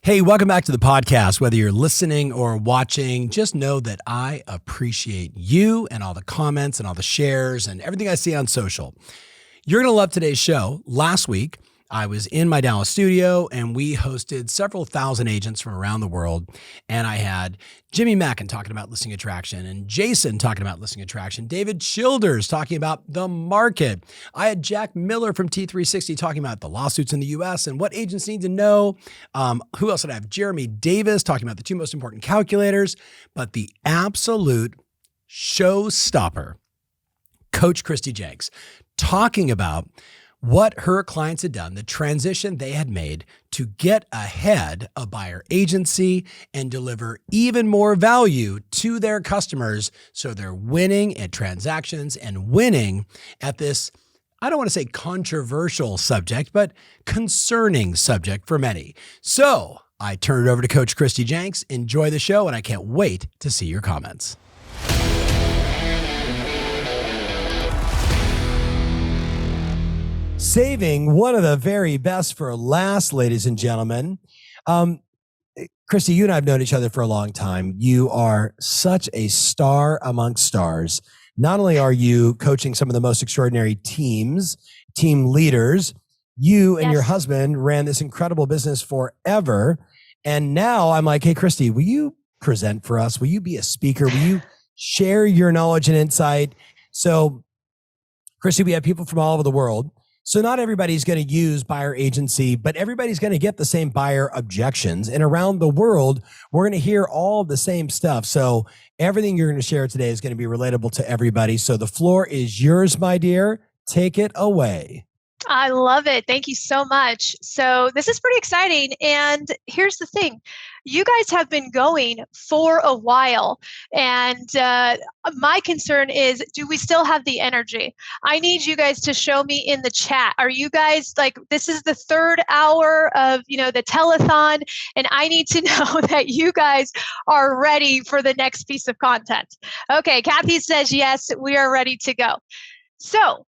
Hey, welcome back to the podcast. Whether you're listening or watching, just know that I appreciate you and all the comments and all the shares and everything I see on social. You're going to love today's show. Last week, I was in my Dallas studio and we hosted several thousand agents from around the world. And I had Jimmy Mackin talking about listing attraction and Jason talking about listing attraction, David Childers talking about the market. I had Jack Miller from T360 talking about the lawsuits in the US and what agents need to know. Who else did I have? Jeremy Davis talking about the two most important calculators, but the absolute showstopper, Coach Christy Jenks, talking about what her clients had done, the transition they had made to get ahead of buyer agency and deliver even more value to their customers. So they're winning at transactions and winning at this, I don't want to say controversial subject, but concerning subject for many. So I turn it over to Coach Christy Jenks. Enjoy the show, and I can't wait to see your comments. Saving one of the very best for last, ladies and gentlemen. Christy, you and I have known each other for a long time. You are such a star amongst stars. Not only are you coaching some of the most extraordinary teams, team leaders, you and your husband ran this incredible business forever. And now I'm like, hey, Christy, will you present for us? Will you be a speaker? Will you share your knowledge and insight? So, Christy, we have people from all over the world. So not everybody's going to use buyer agency, but everybody's going to get the same buyer objections. And around the world, we're going to hear all the same stuff. So everything you're going to share today is going to be relatable to everybody. So the floor is yours, my dear. Take it away. I love it. Thank you so much. So this is pretty exciting. And here's the thing. You guys have been going for a while. And my concern is, do we still have the energy? I need you guys to show me in the chat. Are you guys this is the third hour of, the telethon, and I need to know that you guys are ready for the next piece of content. Okay, Kathy says, yes, we are ready to go. So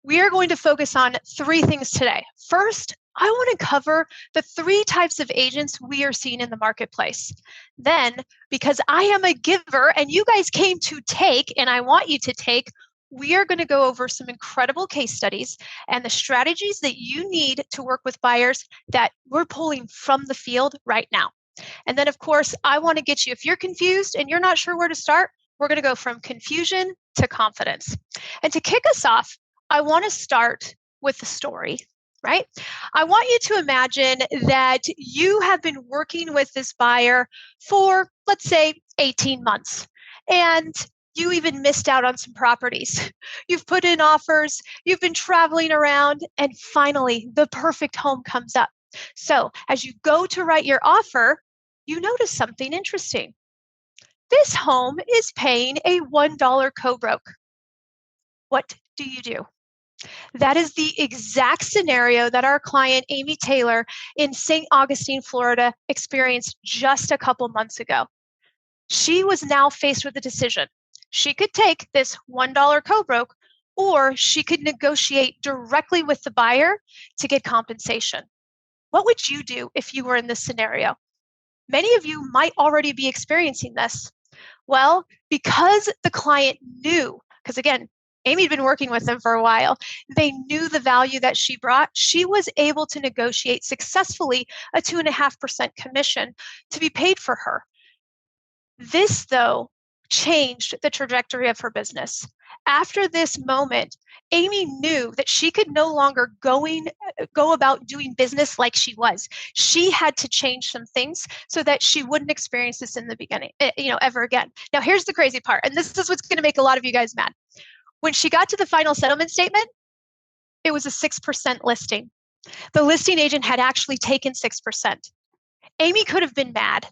we are going to focus on three things today. First, I want to cover the three types of agents we are seeing in the marketplace. Then, because I am a giver and you guys came to take, and I want you to take, we are going to go over some incredible case studies and the strategies that you need to work with buyers that we're pulling from the field right now. And then, of course, I want to get you, if you're confused and you're not sure where to start, we're going to go from confusion to confidence. And to kick us off, I want to start with the story, right? I want you to imagine that you have been working with this buyer for, let's say, 18 months, and you even missed out on some properties. You've put in offers, you've been traveling around, and finally, the perfect home comes up. So as you go to write your offer, you notice something interesting. This home is paying a $1 co-broke. What do you do? That is the exact scenario that our client, Amy Taylor, in St. Augustine, Florida, experienced just a couple months ago. She was now faced with a decision. She could take this $1 co-broke, or she could negotiate directly with the buyer to get compensation. What would you do if you were in this scenario? Many of you might already be experiencing this. Well, because the client knew, because again, Amy had been working with them for a while. They knew the value that she brought. She was able to negotiate successfully a 2.5% commission to be paid for her. This, though, changed the trajectory of her business. After this moment, Amy knew that she could no longer go about doing business like she was. She had to change some things so that she wouldn't experience this in the beginning, ever again. Now, here's the crazy part, and this is what's going to make a lot of you guys mad. When she got to the final settlement statement, it was a 6% listing. The listing agent had actually taken 6%. Amy could have been mad.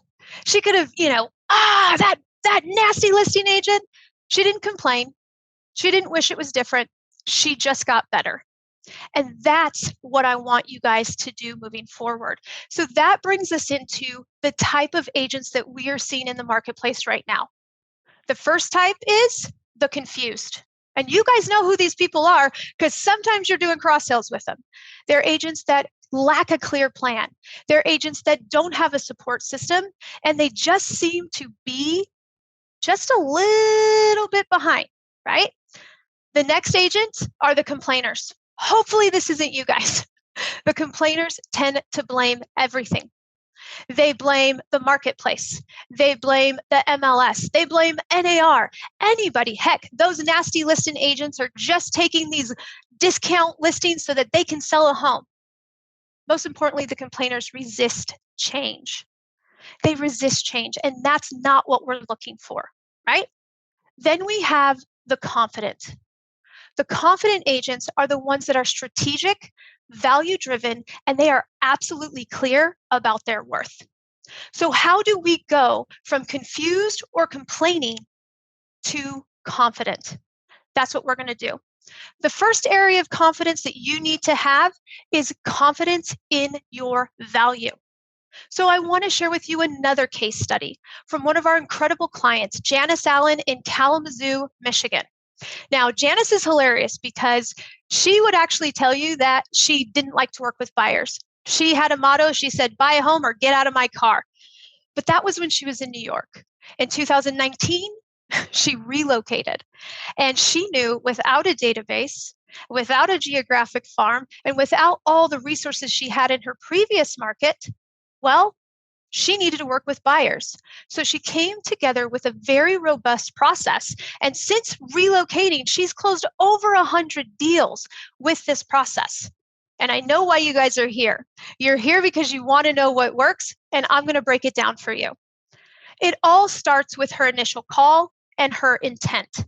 She could have, that nasty listing agent. She didn't complain. She didn't wish it was different. She just got better. And that's what I want you guys to do moving forward. So that brings us into the type of agents that we are seeing in the marketplace right now. The first type is the confused. And you guys know who these people are because sometimes you're doing cross sales with them. They're agents that lack a clear plan. They're agents that don't have a support system, and they just seem to be just a little bit behind, right? The next agents are the complainers. Hopefully, this isn't you guys. The complainers tend to blame everything. They blame the marketplace. They blame the MLS. They blame NAR. Anybody. Heck, those nasty listing agents are just taking these discount listings so that they can sell a home. Most importantly, the complainers resist change. They resist change, and that's not what we're looking for, right? Then we have the confident. The confident agents are the ones that are strategic, value-driven, and they are absolutely clear about their worth. So how do we go from confused or complaining to confident? That's what we're going to do. The first area of confidence that you need to have is confidence in your value. So I want to share with you another case study from one of our incredible clients, Janice Allen in Kalamazoo, Michigan. Now, Janice is hilarious because she would actually tell you that she didn't like to work with buyers. She had a motto. She said, buy a home or get out of my car. But that was when she was in New York. In 2019, she relocated. And she knew without a database, without a geographic farm, and without all the resources she had in her previous market, well, she needed to work with buyers. So she came together with a very robust process. And since relocating, she's closed over 100 deals with this process. And I know why you guys are here. You're here because you want to know what works, and I'm going to break it down for you. It all starts with her initial call and her intent.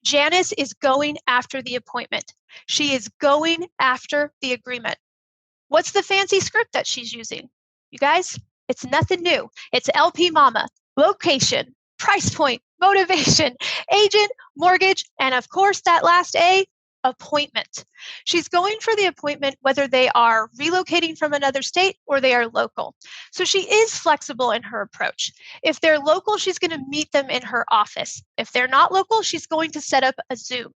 Janice is going after the appointment. She is going after the agreement. What's the fancy script that she's using? You guys, it's nothing new. It's LP Mama, location, price point, motivation, agent, mortgage, and of course, that last A, appointment. She's going for the appointment whether they are relocating from another state or they are local. So she is flexible in her approach. If they're local, she's going to meet them in her office. If they're not local, she's going to set up a Zoom.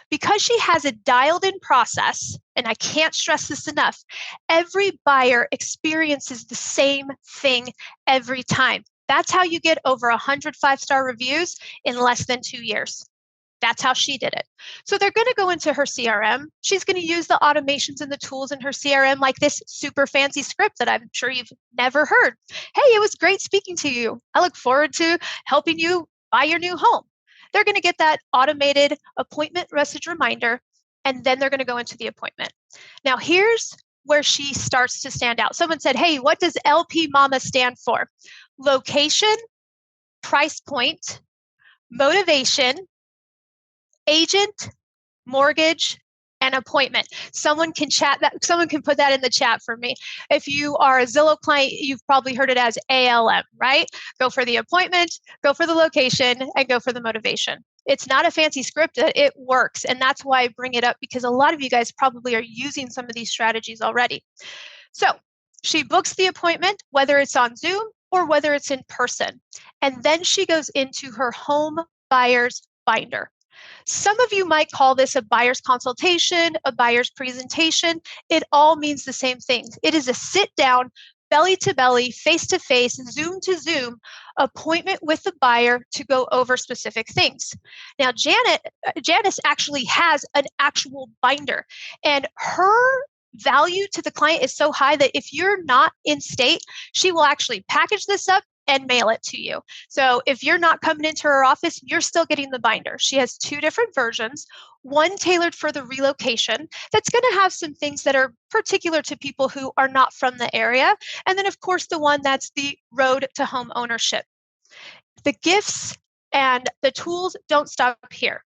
Because she has a dialed in process, and I can't stress this enough, every buyer experiences the same thing every time. That's how you get over 100 5-star reviews in less than 2 years. That's how she did it. So they're going to go into her CRM. She's going to use the automations and the tools in her CRM, like this super fancy script that I'm sure you've never heard. Hey, it was great speaking to you. I look forward to helping you buy your new home. They're going to get that automated appointment message reminder, and then they're going to go into the appointment. Now, here's where she starts to stand out. Someone said, hey, what does LP Mama stand for? Location, price point, motivation, agent, mortgage, and appointment. Someone can chat that. Someone can put that in the chat for me. If you are a Zillow client, you've probably heard it as ALM, right? Go for the appointment, go for the location, and go for the motivation. It's not a fancy script, it works. And that's why I bring it up, because a lot of you guys probably are using some of these strategies already. So she books the appointment, whether it's on Zoom or whether it's in person. And then she goes into her home buyer's binder. Some of you might call this a buyer's consultation, a buyer's presentation. It all means the same thing. It is a sit down, belly to belly, face to face, Zoom to Zoom appointment with the buyer to go over specific things. Now, Janice actually has an actual binder, and her value to the client is so high that if you're not in state, she will actually package this up and mail it to you. So if you're not coming into her office, you're still getting the binder. She has 2 different versions, one tailored for the relocation that's going to have some things that are particular to people who are not from the area. And then, of course, the one that's the road to home ownership. The gifts and the tools don't stop here.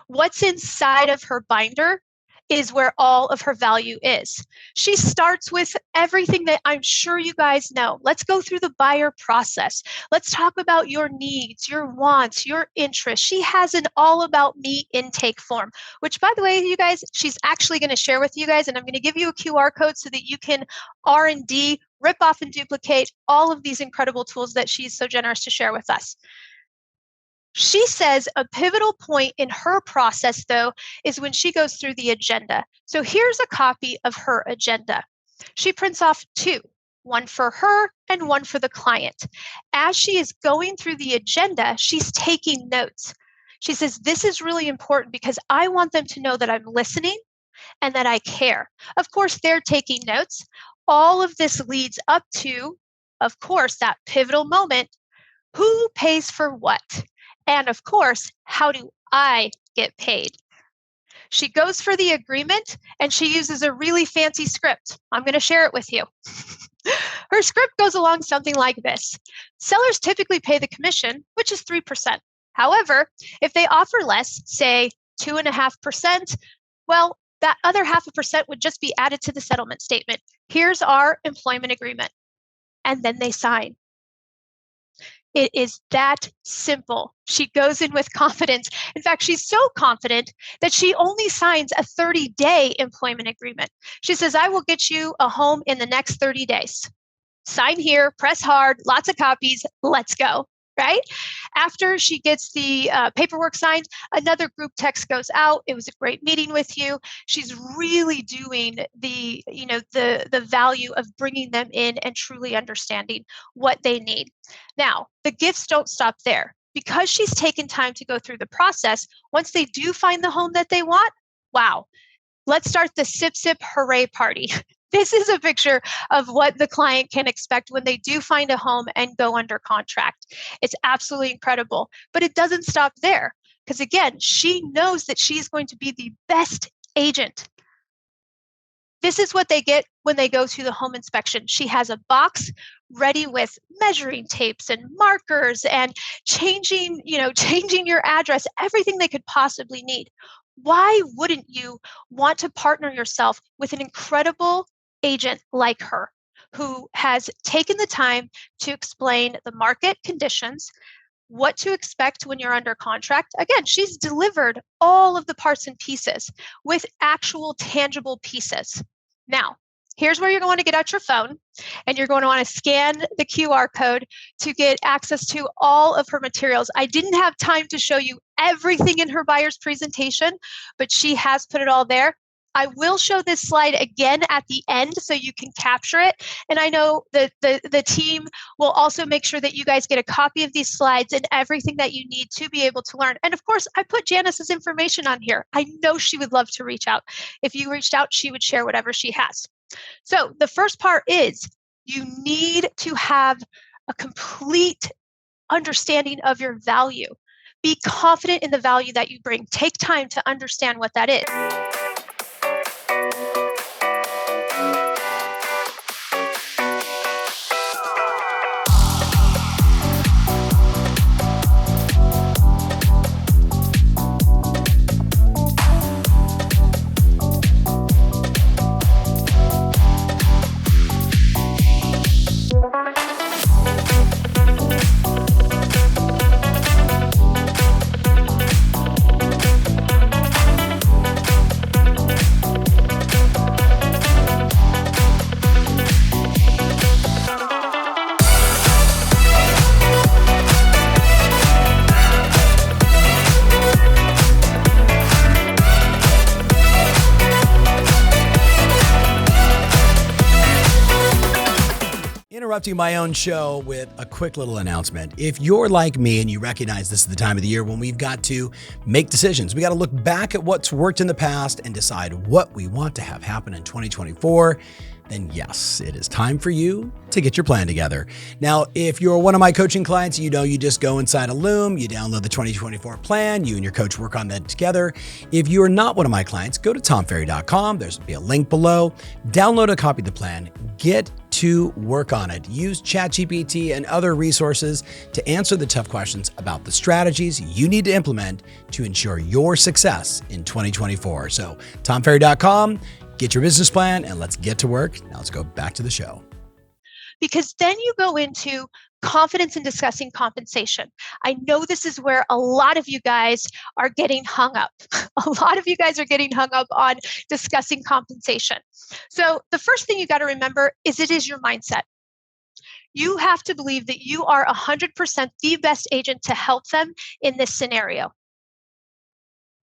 What's inside of her binder is where all of her value is. She starts with everything that I'm sure you guys know. Let's go through the buyer process. Let's talk about your needs, your wants, your interests. She has an all about me intake form, which, by the way, you guys, she's actually going to share with you guys, and I'm going to give you a QR code so that you can R&D, rip off and duplicate all of these incredible tools that she's so generous to share with us. She says a pivotal point in her process, though, is when she goes through the agenda. So here's a copy of her agenda. She prints off two, one for her and one for the client. As she is going through the agenda, she's taking notes. She says, this is really important because I want them to know that I'm listening and that I care. Of course, they're taking notes. All of this leads up to, of course, that pivotal moment. Who pays for what? And of course, how do I get paid? She goes for the agreement and she uses a really fancy script. I'm going to share it with you. Her script goes along something like this. Sellers typically pay the commission, which is 3%. However, if they offer less, say 2.5%, well, that other 0.5% would just be added to the settlement statement. Here's our employment agreement. And then they sign. It is that simple. She goes in with confidence. In fact, she's so confident that she only signs a 30-day employment agreement. She says, I will get you a home in the next 30 days. Sign here, press hard, lots of copies, let's go, right? After she gets the paperwork signed, another group text goes out. It was a great meeting with you. She's really doing the value of bringing them in and truly understanding what they need. Now, the gifts don't stop there. Because she's taken time to go through the process, once they do find the home that they want, wow, let's start the sip, sip, hooray party. This is a picture of what the client can expect when they do find a home and go under contract. It's absolutely incredible, but it doesn't stop there because again, she knows that she's going to be the best agent. This is what they get when they go to the home inspection. She has a box ready with measuring tapes and markers and changing your address, everything they could possibly need. Why wouldn't you want to partner yourself with an incredible agent like her who has taken the time to explain the market conditions, what to expect when you're under contract? Again, she's delivered all of the parts and pieces with actual tangible pieces. Now, here's where you're going to get out your phone and you're going to want to scan the QR code to get access to all of her materials. I didn't have time to show you everything in her buyer's presentation, but she has put it all there. I will show this slide again at the end so you can capture it. And I know that the team will also make sure that you guys get a copy of these slides and everything that you need to be able to learn. And of course, I put Janice's information on here. I know she would love to reach out. If you reached out, she would share whatever she has. So the first part is you need to have a complete understanding of your value. Be confident in the value that you bring. Take time to understand what that is. Interrupting my own show with a quick little announcement. If you're like me and you recognize this is the time of the year when we've got to make decisions, we got to look back at what's worked in the past and decide what we want to have happen in 2024, then yes, it is time for you to get your plan together. Now, if you're one of my coaching clients, you just go inside of Loom, you download the 2024 plan, you and your coach work on that together. If you're not one of my clients, go to tomferry.com. There's be a link below. Download a copy of the plan. Get to work on it. Use ChatGPT and other resources to answer the tough questions about the strategies you need to implement to ensure your success in 2024. So tomferry.com, get your business plan and let's get to work. Now let's go back to the show. Because then you go into confidence in discussing compensation. I know this is where a lot of you guys are getting hung up. A lot of you guys are getting hung up on discussing compensation. So the first thing you got to remember is it is your mindset. You have to believe that you are 100% the best agent to help them in this scenario.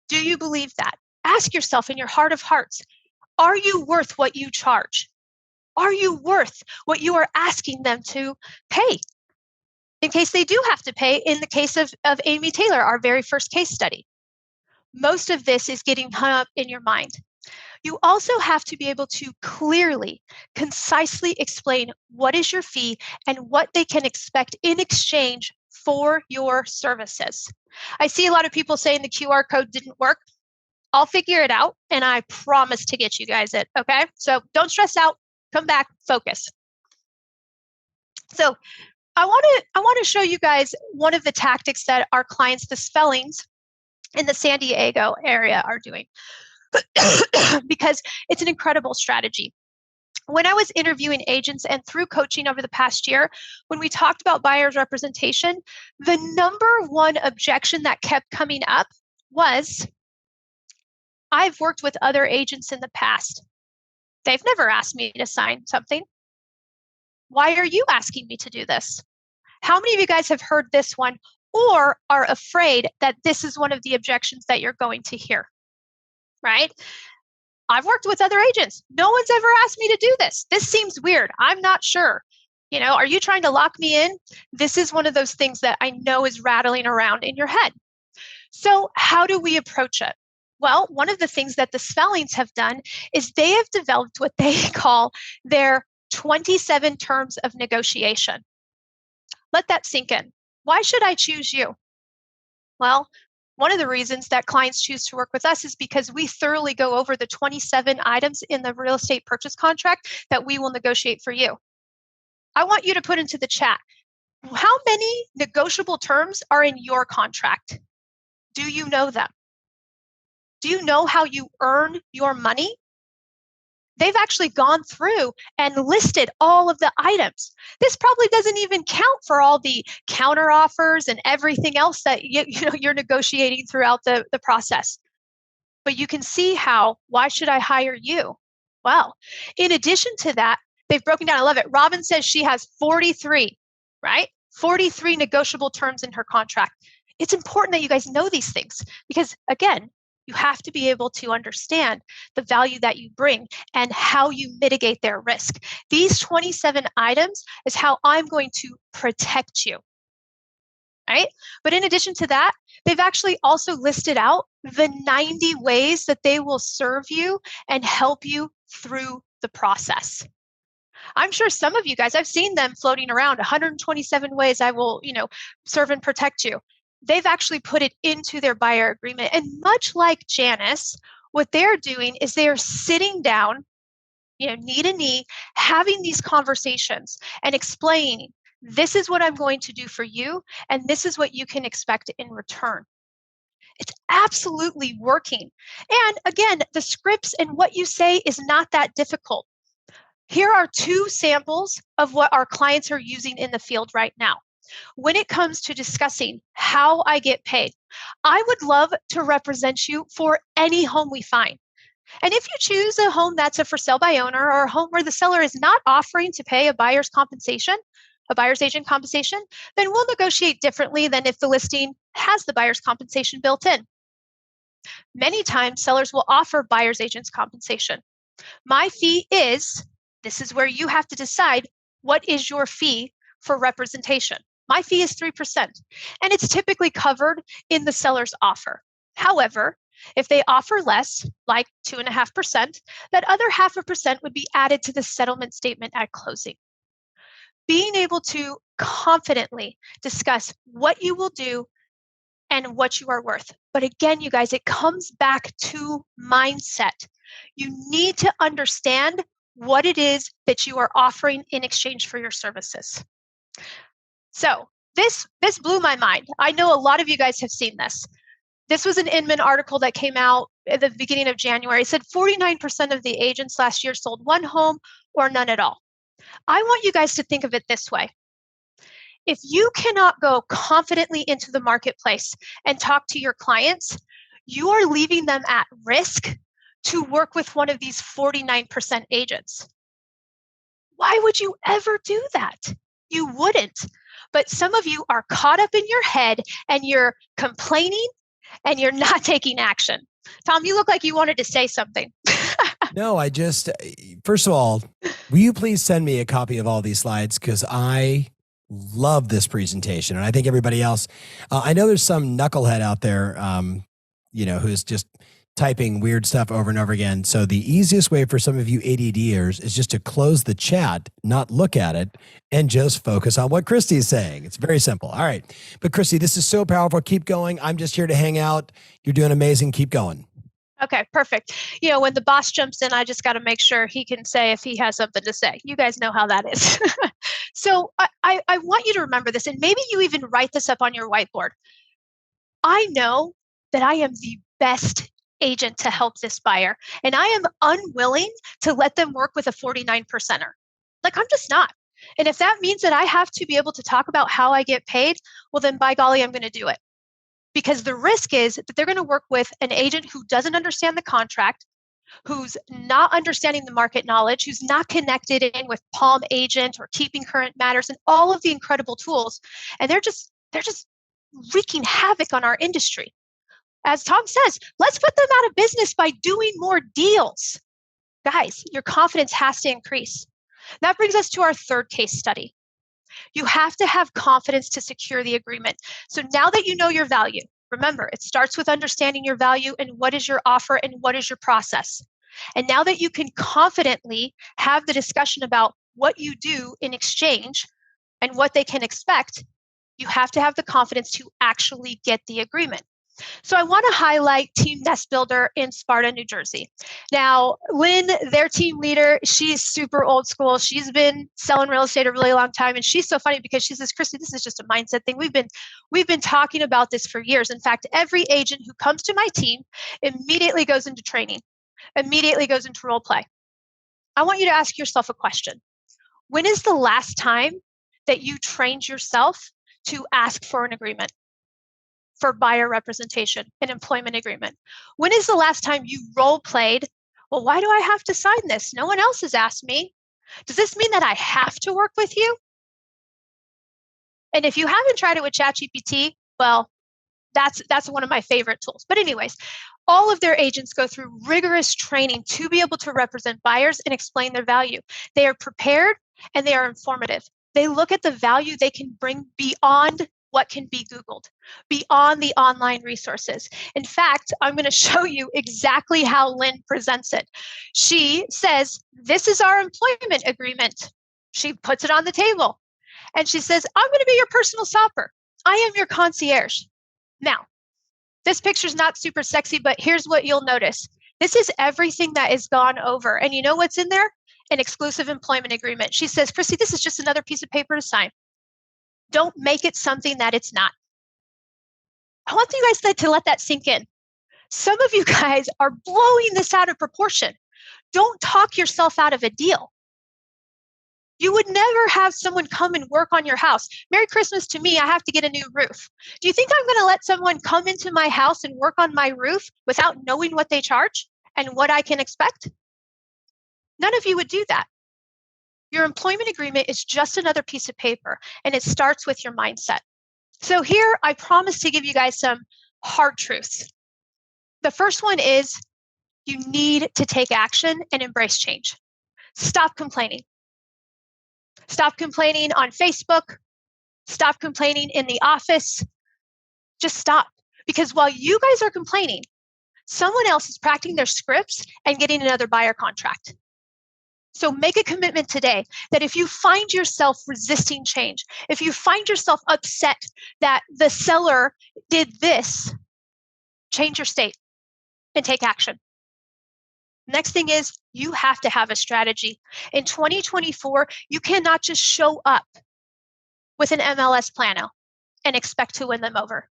Do you believe that? Ask yourself in your heart of hearts, are you worth what you charge? Are you worth what you are asking them to pay? In case they do have to pay, in the case of Amy Taylor, our very first case study. Most of this is getting hung up in your mind. You also have to be able to clearly, concisely explain what is your fee and what they can expect in exchange for your services. I see a lot of people saying the QR code didn't work. I'll figure it out, and I promise to get you guys it, okay? So don't stress out, come back, focus. So I want to show you guys one of the tactics that our clients, the Spellings in the San Diego area, are doing because it's an incredible strategy. When I was interviewing agents and through coaching over the past year, when we talked about buyer's representation, the number one objection that kept coming up was, I've worked with other agents in the past. They've never asked me to sign something. Why are you asking me to do this? How many of you guys have heard this one or are afraid that this is one of the objections that you're going to hear, right? I've worked with other agents. No one's ever asked me to do this. This seems weird. I'm not sure. Are you trying to lock me in? This is one of those things that I know is rattling around in your head. So how do we approach it? Well, one of the things that the Spellings have done is they have developed what they call their 27 terms of negotiation. Let that sink in. Why should I choose you? Well, one of the reasons that clients choose to work with us is because we thoroughly go over the 27 items in the real estate purchase contract that we will negotiate for you. I want you to put into the chat, how many negotiable terms are in your contract? Do you know them? Do you know how you earn your money? They've actually gone through and listed all of the items. This probably doesn't even count for all the counter offers and everything else that you're negotiating throughout the process. But you can see how, why should I hire you? Well, in addition to that, they've broken down, I love it. Robin says she has 43, right? 43 negotiable terms in her contract. It's important that you guys know these things because, again, you have to be able to understand the value that you bring and how you mitigate their risk. These 27 items is how I'm going to protect you, right? But in addition to that, they've actually also listed out the 90 ways that they will serve you and help you through the process. I'm sure some of you guys, I've seen them floating around 127 ways I will, serve and protect you. They've actually put it into their buyer agreement. And much like Janice, what they're doing is they are sitting down, knee to knee, having these conversations and explaining, this is what I'm going to do for you, and this is what you can expect in return. It's absolutely working. And again, the scripts and what you say is not that difficult. Here are two samples of what our clients are using in the field right now. When it comes to discussing how I get paid, I would love to represent you for any home we find. And if you choose a home that's a for sale by owner or a home where the seller is not offering to pay a buyer's compensation, a buyer's agent compensation, then we'll negotiate differently than if the listing has the buyer's compensation built in. Many times, sellers will offer buyer's agent's compensation. My fee is, this is where you have to decide what is your fee for representation. My fee is 3%, and it's typically covered in the seller's offer. However, if they offer less, like 2.5%, that other 0.5% would be added to the settlement statement at closing. Being able to confidently discuss what you will do and what you are worth. But again, you guys, it comes back to mindset. You need to understand what it is that you are offering in exchange for your services. So this blew my mind. I know a lot of you guys have seen this. This was an Inman article that came out at the beginning of January. It said 49% of the agents last year sold one home or none at all. I want you guys to think of it this way. If you cannot go confidently into the marketplace and talk to your clients, you are leaving them at risk to work with one of these 49% agents. Why would you ever do that? You wouldn't. But some of you are caught up in your head and you're complaining and you're not taking action. Tom, you look like you wanted to say something. No, first of all, will you please send me a copy of all these slides? Because I love this presentation. And I think everybody else, I know there's some knucklehead out there, who's just typing weird stuff over and over again. So the easiest way for some of you ADDers is just to close the chat, not look at it, and just focus on what Christy's saying. It's very simple. All right. But Christy, this is so powerful. Keep going. I'm just here to hang out. You're doing amazing. Keep going. Okay, perfect. When the boss jumps in, I just got to make sure he can say if he has something to say. You guys know how that is. So I want you to remember this, and maybe you even write this up on your whiteboard. I know that I am the best agent to help this buyer, and I am unwilling to let them work with a 49%er. Like, I'm just not. And if that means that I have to be able to talk about how I get paid, well, then by golly, I'm going to do it. Because the risk is that they're going to work with an agent who doesn't understand the contract, who's not understanding the market knowledge, who's not connected in with Palm Agent or Keeping Current Matters and all of the incredible tools. And they're just wreaking havoc on our industry. As Tom says, let's put them out of business by doing more deals. Guys, your confidence has to increase. That brings us to our third case study. You have to have confidence to secure the agreement. So now that you know your value, remember, it starts with understanding your value and what is your offer and what is your process. And now that you can confidently have the discussion about what you do in exchange and what they can expect, you have to have the confidence to actually get the agreement. So I want to highlight Team Nest Builder in Sparta, New Jersey. Now, Lynn, their team leader, she's super old school. She's been selling real estate a really long time. And she's so funny because she says, Christy, this is just a mindset thing. We've been talking about this for years. In fact, every agent who comes to my team immediately goes into training, immediately goes into role play. I want you to ask yourself a question. When is the last time that you trained yourself to ask for an agreement? For buyer representation, an employment agreement? When is the last time you role played? Well, why do I have to sign this? No one else has asked me. Does this mean that I have to work with you? And if you haven't tried it with ChatGPT, well, that's one of my favorite tools. But anyways, all of their agents go through rigorous training to be able to represent buyers and explain their value. They are prepared and they are informative. They look at the value they can bring beyond what can be Googled, beyond the online resources. In fact, I'm going to show you exactly how Lynn presents it. She says, this is our employment agreement. She puts it on the table. And she says, I'm going to be your personal shopper. I am your concierge. Now, this picture's not super sexy, but here's what you'll notice. This is everything that is gone over. And you know what's in there? An exclusive employment agreement. She says, Chrissy, this is just another piece of paper to sign. Don't make it something that it's not. I want you guys to let that sink in. Some of you guys are blowing this out of proportion. Don't talk yourself out of a deal. You would never have someone come and work on your house. Merry Christmas to me, I have to get a new roof. Do you think I'm going to let someone come into my house and work on my roof without knowing what they charge and what I can expect? None of you would do that. Your employment agreement is just another piece of paper, and it starts with your mindset. So here, I promise to give you guys some hard truths. The first one is you need to take action and embrace change. Stop complaining. Stop complaining on Facebook. Stop complaining in the office. Just stop. Because while you guys are complaining, someone else is practicing their scripts and getting another buyer contract. So make a commitment today that if you find yourself resisting change, if you find yourself upset that the seller did this, change your state and take action. Next thing is you have to have a strategy. In 2024, you cannot just show up with an MLS planner and expect to win them over.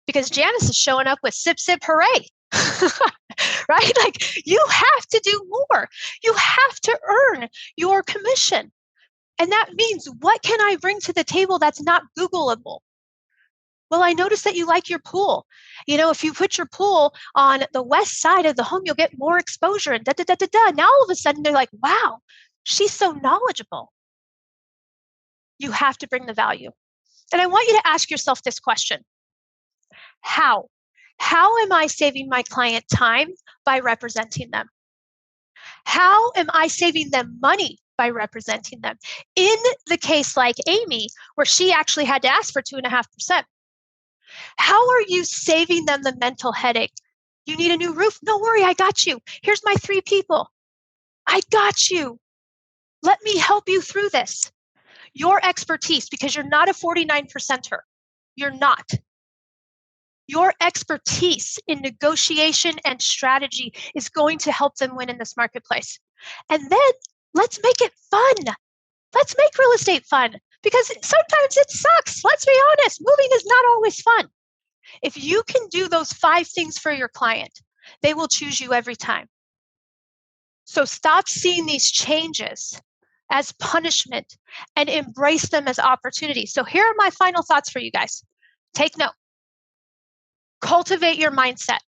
Because Janice is showing up with sip, sip, hooray. Right? Like, you have to do more. You have to earn your commission. And that means, what can I bring to the table that's not Googleable? Well, I noticed that you like your pool. You know, if you put your pool on the west side of the home, you'll get more exposure and da, da, da, da, da. Now all of a sudden they're like, wow, she's so knowledgeable. You have to bring the value. And I want you to ask yourself this question. How? How am I saving my client time by representing them? How am I saving them money by representing them? In the case like Amy, where she actually had to ask for 2.5%, how are you saving them the mental headache? You need a new roof? No worry, I got you. Here's my 3 people. I got you. Let me help you through this. Your expertise, because you're not a 49%er. You're not. Your expertise in negotiation and strategy is going to help them win in this marketplace. And then let's make it fun. Let's make real estate fun, because sometimes it sucks. Let's be honest. Moving is not always fun. If you can do those 5 things for your client, they will choose you every time. So stop seeing these changes as punishment and embrace them as opportunities. So here are my final thoughts for you guys. Take note. Cultivate your mindset.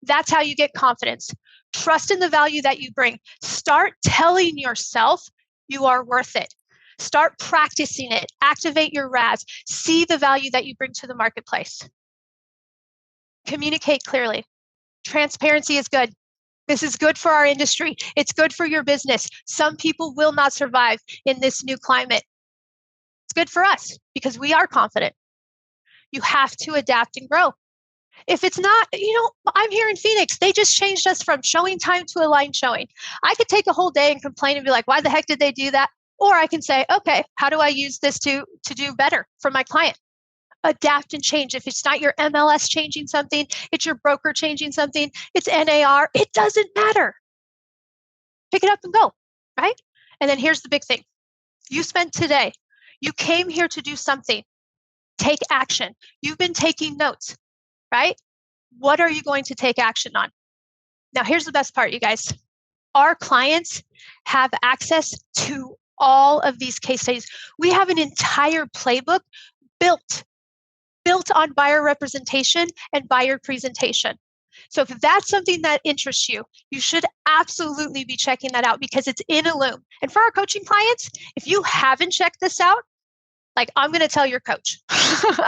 That's how you get confidence. Trust in the value that you bring. Start telling yourself you are worth it. Start practicing it. Activate your RAS. See the value that you bring to the marketplace. Communicate clearly. Transparency is good. This is good for our industry. It's good for your business. Some people will not survive in this new climate. It's good for us because we are confident. You have to adapt and grow. If it's not, I'm here in Phoenix. They just changed us from showing time to aligned showing. I could take a whole day and complain and be like, why the heck did they do that? Or I can say, okay, how do I use this to do better for my client? Adapt and change. If it's not your MLS changing something, it's your broker changing something, it's NAR, it doesn't matter. Pick it up and go, right? And then here's the big thing. You spent today. You came here to do something. Take action. You've been taking notes, right? What are you going to take action on? Now, here's the best part, you guys. Our clients have access to all of these case studies. We have an entire playbook built on buyer representation and buyer presentation. So if that's something that interests you, you should absolutely be checking that out because it's in Illume. And for our coaching clients, if you haven't checked this out, I'm going to tell your coach,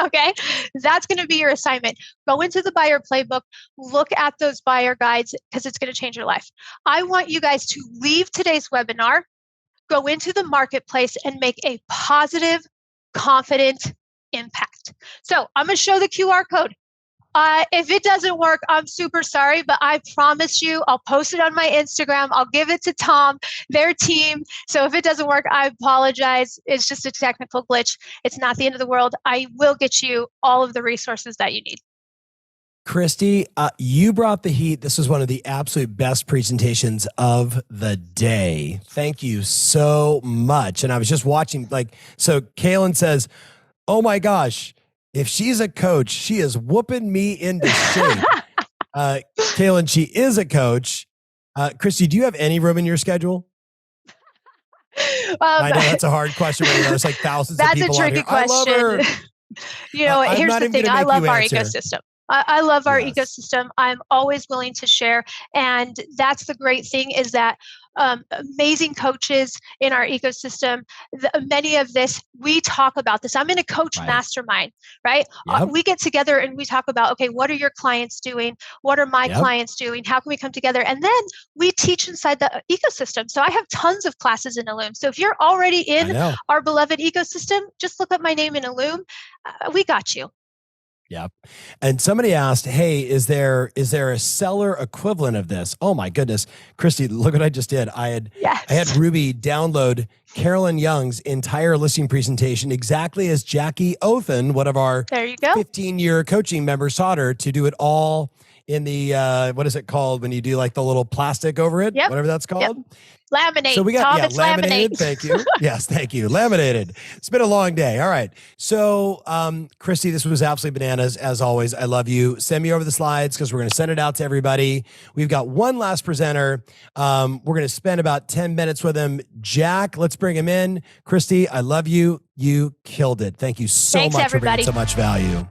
okay? That's going to be your assignment. Go into the buyer playbook, look at those buyer guides because it's going to change your life. I want you guys to leave today's webinar, go into the marketplace and make a positive, confident impact. So I'm going to show the QR code. If it doesn't work, I'm super sorry, but I promise you, I'll post it on my Instagram. I'll give it to Tom, their team. So if it doesn't work, I apologize. It's just a technical glitch. It's not the end of the world. I will get you all of the resources that you need. Christy, you brought the heat. This was one of the absolute best presentations of the day. Thank you so much. And I was just watching, so Kaylin says, oh my gosh, if she's a coach, she is whooping me into shape. Kaylin, she is a coach. Christy, do you have any room in your schedule? I know that's a hard question. But there's thousands of people on here. That's a tricky question. Here's the thing. I love our ecosystem. I love our ecosystem. I'm always willing to share. And that's the great thing is that amazing coaches in our ecosystem, many of this, we talk about this. I'm in a coach mastermind, right? Yep. We get together and we talk about, okay, what are your clients doing? What are my clients doing? How can we come together? And then we teach inside the ecosystem. So I have tons of classes in Illume. So if you're already in our beloved ecosystem, just look up my name in Illume. We got you. Yep. And somebody asked, hey, is there a seller equivalent of this? Oh my goodness. Christy, look what I just did. I had Ruby download Carolyn Young's entire listing presentation exactly as Jackie Othen, one of our 15-year coaching members, taught her to do it all in the, what is it called when you do the little plastic over it? Whatever that's called. Yep. Laminate. So we got Tom, laminated. Thank you. Yes, thank you. Laminated. It's been a long day. All right. So, Christy, this was absolutely bananas. As always, I love you. Send me over the slides because we're going to send it out to everybody. We've got one last presenter. We're going to spend about 10 minutes with him. Jack, let's bring him in. Christy, I love you. You killed it. Thank you so much for bringing so much value.